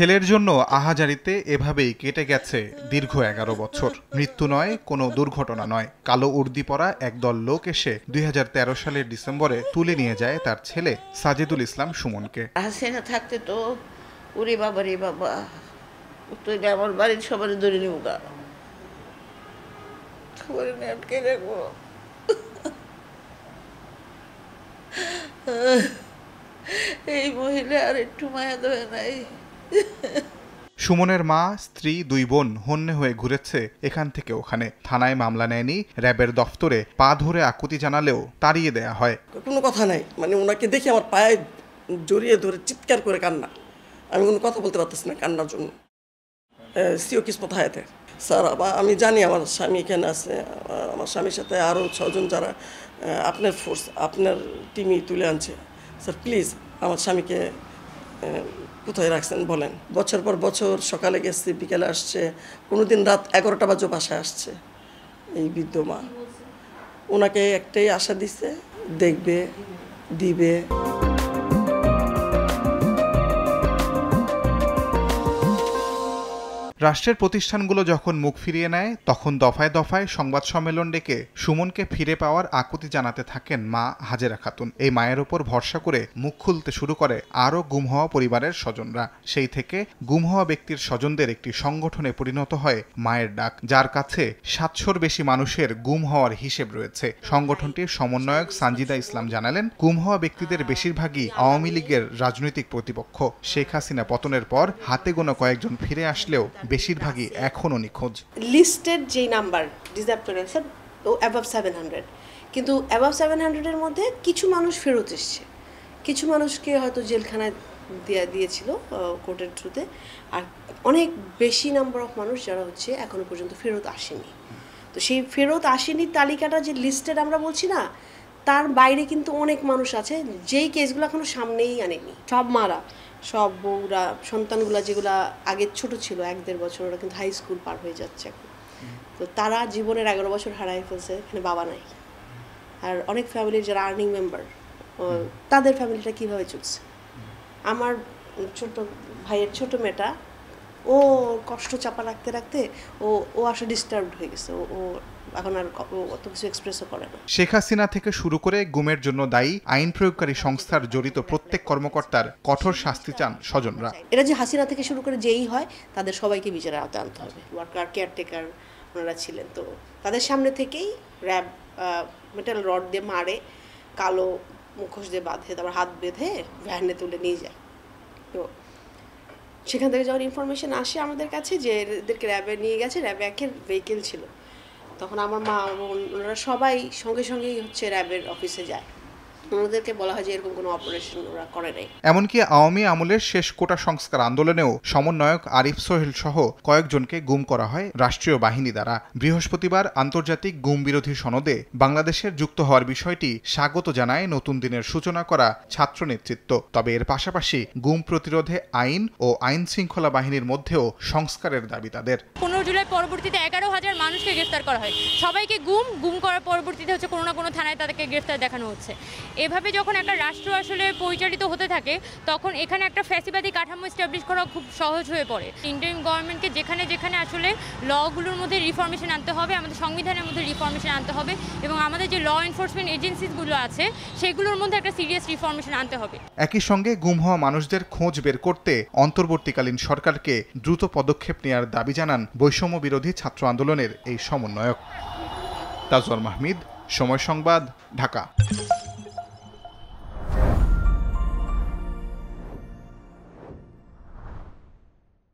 ছেলের জন্য আহাজারিতে এভাবেই কেটে গেছে দীর্ঘ 11 বছর। মৃত্যু নয়, কোনো দুর্ঘটনা নয়, কালো উর্দি পরা একদল লোক এসে 2013 সালের ডিসেম্বরে তুলে নিয়ে যায় তার ছেলে সাজিদুল ইসলাম সুমনকে। হাসিনা থাকতে তো ওরে বাবা রে বাবা, তো আমার বাড়ির সবার ধরে নিব গা, সবার আটকে রাখবো। এই মহিলা আর একটু মায়া দেয় নাই। সুমনের মা, স্ত্রী, 2 বোন হন্যে হয়ে ঘুরেছে এখান থেকে ওখানে। থানায় মামলা নেয়নি, র্যাবের দফতরে পা ধরে আকুতি জানালেও তাড়িয়ে দেয়া হয়। কোনো কথা নাই, মানে ওনাকে দেখে আমার পায়ে জড়িয়ে ধরে চিৎকার করে কান্না। আমি কোনো কথা বলতে পারতেছি না কান্নার জন্য। সিও কিসমত হায়াতে স্যার, আমি জানি আমার স্বামী এখানে আছে, আমার স্বামীর সাথে আরও 6 জন যারা আপনার ফোর্স, আপনার টিমই তুলে আনছে। স্যার প্লিজ আমার স্বামীকে কোথায় রাখছেন বলেন। বছর পর বছর সকালে গেছে, বিকেলে আসছে, কোনোদিন রাত 11টা বাজে বাসায় আসছে। এই বৃদ্ধ মা ওনাকে একটাই আশা দিছে, দেখবে, দিবে। রাষ্ট্রের প্রতিষ্ঠানগুলো যখন মুখ ফিরিয়ে নেয় তখন দফায় দফায় সংবাদ সম্মেলন ডেকে সুমনকে ফিরে পাওয়ার আকুতি জানাতে থাকেন মা হাজেরা খাতুন। এই মায়ের ওপর ভরসা করে মুখ খুলতে শুরু করে আরও গুম হওয়া পরিবারের স্বজনরা। সেই থেকে গুম হওয়া ব্যক্তির স্বজনদের একটি সংগঠনে পরিণত হয় মায়ের ডাক, যার কাছে 700-র বেশি মানুষের গুম হওয়ার হিসেব রয়েছে। সংগঠনটির সমন্বয়ক সানজিদা ইসলাম জানালেন, গুম হওয়া ব্যক্তিদের বেশিরভাগই আওয়ামী লীগের রাজনৈতিক প্রতিপক্ষ। শেখ হাসিনা পতনের পর হাতে গোনা কয়েকজন ফিরে আসলেও বেশিরভাগই এখনও নিখোঁজ। লিস্টেড যেই নাম্বার ডিজার্ভ করে আছে ও অ্যাবাভ 700, কিন্তু অ্যাবাভ 700-এর মধ্যে কিছু মানুষ ফেরত এসছে, কিছু মানুষকে হয়তো জেলখানায় দিয়েছিল কোর্টের থ্রুতে, আর অনেক বেশি নাম্বার অফ মানুষ যারা হচ্ছে এখনো পর্যন্ত ফেরত আসেনি। তো সেই ফেরত আসেনি তালিকাটা যে লিস্টেড আমরা বলছি না, তার বাইরে কিন্তু অনেক মানুষ আছে যেই কেসগুলো এখনো সামনেই আনেনি। সব মারা, সব বউরা, সন্তানগুলা যেগুলা আগে ছোট ছিল 1-1.5 বছর, ওরা কিন্তু হাই স্কুল পার হয়ে যাচ্ছে এখন। তো তারা জীবনের 11 বছর হারাই ফেলছে, এখানে বাবা নাই। আর অনেক ফ্যামিলির যারা আর্নিং মেম্বার, তাদের ফ্যামিলিটা কীভাবে চলছে। আমার ছোট ভাইয়ের ছোট মেয়েটা, ও কষ্ট চাপা রাখতে রাখতে ও আসলে ডিস্টার্বড হয়ে গেছে, ও এখন আর অত কিছু এক্সপ্রেসও করে না। শেখ হাসিনা থেকে শুরু করে গুমের জন্য দায়ী আইন প্রয়োগকারী সংস্থার জড়িত প্রত্যেক কর্মকর্তার কঠোর শাস্তি চান স্বজনরা। এটা যে হাসিনা থেকে শুরু করে যেই হয় তাদের সবাইকে বিচারের আওতায় আনতে হবে। ওয়ার্কার, কেয়ারটেকার ওনারা ছিলেন, তো তাদের সামনে থেকেই র্যাব মেটাল রড দিয়ে মারে, কালো মুখোশ দিয়ে বাঁধে, তারপর হাত বেঁধে ভ্যানে তুলে নিয়ে যায়। তো সেখান থেকে যখন ইনফরমেশন আসে আমাদের কাছে যে এদেরকে র্যাবে নিয়ে গেছে, র্যাবে একের ভেহিকেল ছিল, তখন আমার মা ওনারা সবাই সঙ্গে সঙ্গেই হচ্ছে র্যাবের অফিসে যায়। ওনাদেরকে বলা হয় যে এরকম কোনো অপারেশন ওরা করে নাই। এমনকি আওয়ামী আমলের শেষ কোটা সংস্কার আন্দোলনেও সমন্বয়ক আরিফ সোহেল সহ কয়েকজনকে গুম করা হয় রাষ্ট্রীয় বাহিনী দ্বারা। বৃহস্পতিবার আন্তর্জাতিক গুম বিরোধী সনদে বাংলাদেশের যুক্ত হওয়ার বিষয়টি স্বাগত জানায় নতুন দিনের সূচনা করা ছাত্র নেতৃত্ব। তবে এর পাশাপাশি গুম প্রতিরোধে আইন ও আইন শৃঙ্খলা বাহিনীর মধ্যেও সংস্কারের দাবি তাদের। 15 জুলাই পরবর্তীতে 11,000 মানুষকে গ্রেফতার করা হয়। সবাইকে গুম করার পরবর্তীতে হচ্ছে কোনো না কোনো থানায় তাদেরকে গ্রেফতার দেখানো হচ্ছে। এভাবে যখন একটা রাষ্ট্র আসলে পরিচালিত হতে থাকে তখন এখানে একটা ফ্যাসিবাদী কাঠামো এস্টাবলিশ করা খুব সহজ হয়ে পড়ে। ইন্টারিম গভর্নমেন্টকে যেখানে যেখানে আসলে লগুলোর মধ্যে রিফর্মেশন আনতে হবে, আমাদের সংবিধানের মধ্যে রিফর্মেশন আনতে হবে, এবং আমাদের যে ল এনফোর্সমেন্ট এজেন্সিসগুলো আছে সেগুলোর মধ্যে একটা সিরিয়াস রিফর্মেশন আনতে হবে। একই সঙ্গে গুম হওয়া মানুষদের খোঁজ বের করতে অন্তর্বর্তীকালীন সরকারকে দ্রুত পদক্ষেপ নেওয়ার দাবি জানান বৈষম্য বিরোধী ছাত্র আন্দোলনের এই সমন্বয়ক। তাজওয়ার মাহমিদ, সময় সংবাদ, ঢাকা।